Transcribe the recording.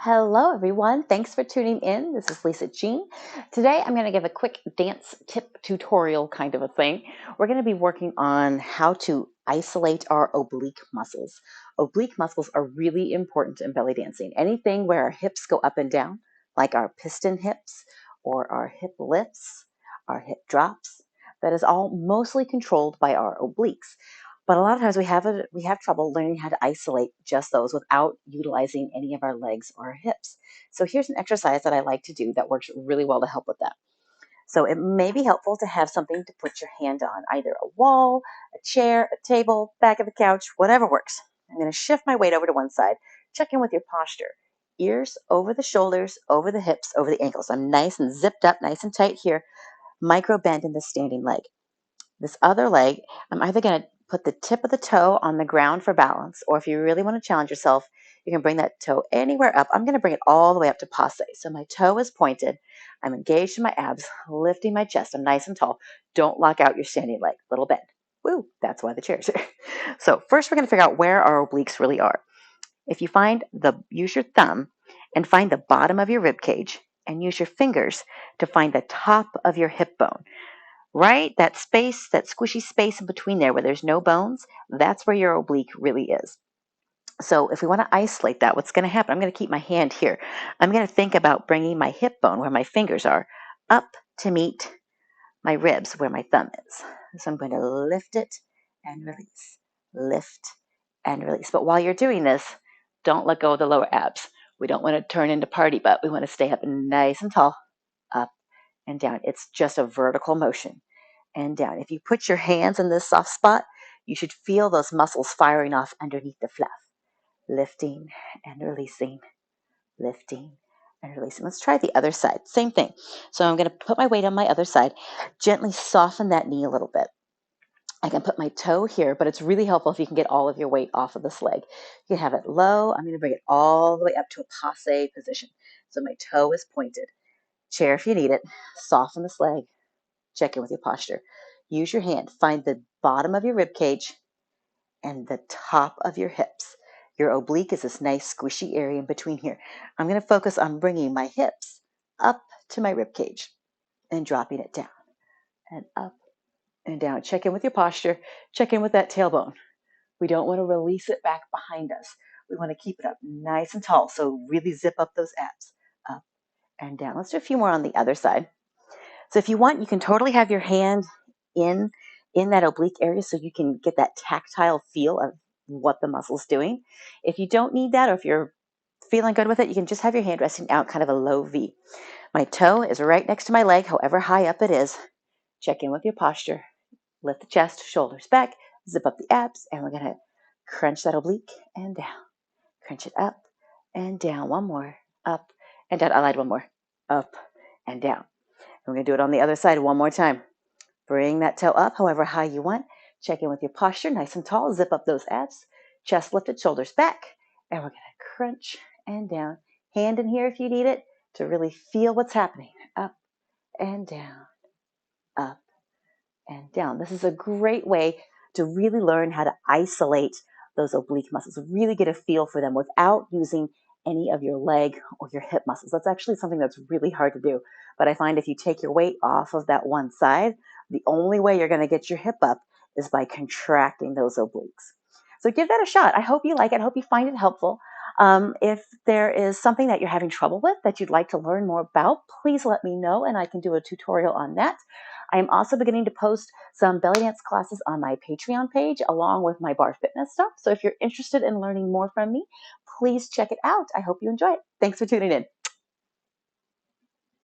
Hello, everyone. Thanks for tuning in. This is Lisa Jean. Today, I'm going to give a quick dance tip tutorial kind of a thing. We're going to be working on how to isolate our oblique muscles. Oblique muscles are really important in belly dancing. Anything where our hips go up and down, like our piston hips or our hip lifts, our hip drops, that is all mostly controlled by our obliques. But a lot of times we have trouble learning how to isolate just those without utilizing any of our legs or our hips. So here's an exercise that I like to do that works really well to help with that. So it may be helpful to have something to put your hand on, either a wall, a chair, a table, back of the couch, whatever works. I'm going to shift my weight over to one side, check in with your posture. Ears over the shoulders, over the hips, over the ankles. I'm nice and zipped up, nice and tight here. Micro bend in the standing leg. This other leg, I'm either going to put the tip of the toe on the ground for balance, or if you really want to challenge yourself, you can bring that toe anywhere up. I'm going to bring it all the way up to passe. So my toe is pointed. I'm engaged in my abs, lifting my chest. I'm nice and tall. Don't lock out your standing leg. Little bend. Woo, that's why the chair's here. So first we're going to figure out where our obliques really are. If you use your thumb and find the bottom of your rib cage and use your fingers to find the top of your hip bone. Right? That space, that squishy space in between there where there's no bones, that's where your oblique really is. So if we want to isolate that, what's going to happen? I'm going to keep my hand here. I'm going to think about bringing my hip bone, where my fingers are, up to meet my ribs, where my thumb is. So I'm going to lift it and release, lift and release. But while you're doing this, don't let go of the lower abs. We don't want to turn into party butt. We want to stay up nice and tall, up and down. It's just a vertical motion and down. If you put your hands in this soft spot, you should feel those muscles firing off underneath the fluff. Lifting and releasing, lifting and releasing. Let's try the other side. Same thing. So I'm going to put my weight on my other side, gently soften that knee a little bit. I can put my toe here, but it's really helpful if you can get all of your weight off of this leg. You can have it low. I'm going to bring it all the way up to a passe position. So my toe is pointed. Chair if you need it. Soften this leg. Check in with your posture. Use your hand. Find the bottom of your rib cage and the top of your hips. Your oblique is this nice squishy area in between here. I'm going to focus on bringing my hips up to my rib cage and dropping it down and up and down. Check in with your posture. Check in with that tailbone. We don't want to release it back behind us. We want to keep it up nice and tall. So really zip up those abs, up and down. Let's do a few more on the other side. So if you want, you can totally have your hand in that oblique area so you can get that tactile feel of what the muscle's doing. If you don't need that, or if you're feeling good with it, you can just have your hand resting out, kind of a low V. My toe is right next to my leg, however high up it is. Check in with your posture. Lift the chest, shoulders back, zip up the abs, and we're going to crunch that oblique and down. Crunch it up and down. One more. Up and down. I'll add one more. Up and down. We're going to do it on the other side one more time. Bring that toe up however high you want. Check in with your posture, nice and tall. Zip up those abs. Chest lifted, shoulders back. And we're going to crunch and down. Hand in here if you need it to really feel what's happening. Up and down, up and down. This is a great way to really learn how to isolate those oblique muscles, really get a feel for them without using any of your leg or your hip muscles. That's actually something that's really hard to do. But I find if you take your weight off of that one side, the only way you're going to get your hip up is by contracting those obliques. So give that a shot. I hope you like it. I hope you find it helpful. If there is something that you're having trouble with that you'd like to learn more about, please let me know and I can do a tutorial on that. I am also beginning to post some belly dance classes on my Patreon page along with my bar fitness stuff. So if you're interested in learning more from me, please check it out. I hope you enjoy it. Thanks for tuning in.